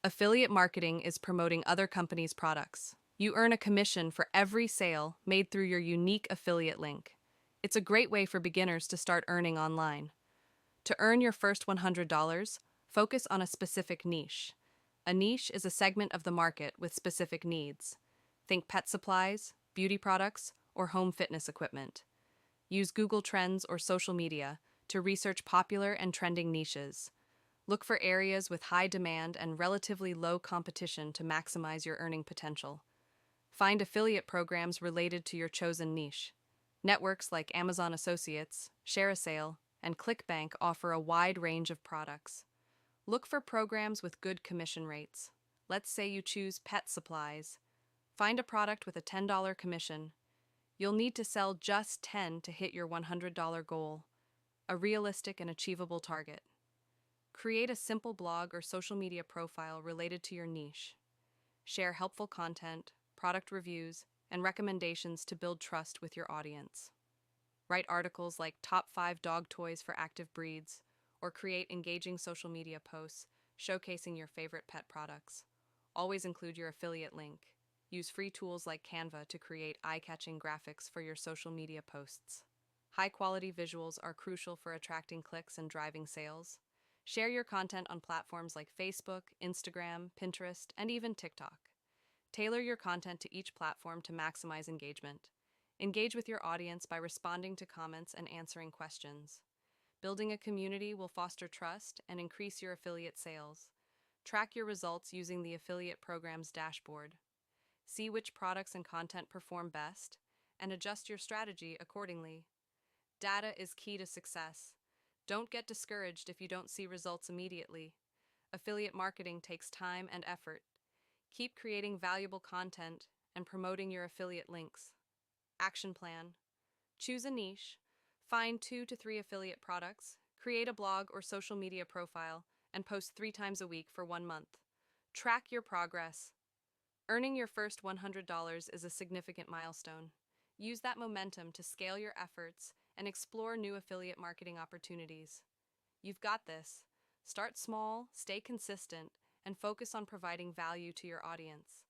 Affiliate marketing is promoting other companies' products. You earn a commission for every sale made through your unique affiliate link. It's a great way for beginners to start earning online. To earn your first $100, focus on a specific niche. A niche is a segment of the market with specific needs. Think pet supplies, beauty products, or home fitness equipment. Use Google Trends or social media to research popular and trending niches. Look for areas with high demand and relatively low competition to maximize your earning potential. Find affiliate programs related to your chosen niche. Networks like Amazon Associates, ShareASale, and ClickBank offer a wide range of products. Look for programs with good commission rates. Let's say you choose pet supplies. Find a product with a $10 commission. You'll need to sell just 10 to hit your $100 goal, a realistic and achievable target. Create a simple blog or social media profile related to your niche. Share helpful content, product reviews, and recommendations to build trust with your audience. Write articles like Top 5 Dog Toys for Active Breeds, or create engaging social media posts showcasing your favorite pet products. Always include your affiliate link. Use free tools like Canva to create eye-catching graphics for your social media posts. High-quality visuals are crucial for attracting clicks and driving sales. Share your content on platforms like Facebook, Instagram, Pinterest, and even TikTok. Tailor your content to each platform to maximize engagement. Engage with your audience by responding to comments and answering questions. Building a community will foster trust and increase your affiliate sales. Track your results using the affiliate program's dashboard. See which products and content perform best, and adjust your strategy accordingly. Data is key to success. Don't get discouraged if you don't see results immediately. Affiliate marketing takes time and effort. Keep creating valuable content and promoting your affiliate links. Action plan. Choose a niche, find 2 to 3 affiliate products, create a blog or social media profile, and post 3 times a week for 1 month. Track your progress. Earning your first $100 is a significant milestone. Use that momentum to scale your efforts and explore new affiliate marketing opportunities. You've got this. Start small, stay consistent, and focus on providing value to your audience.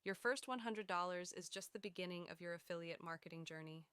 Your first $100 is just the beginning of your affiliate marketing journey.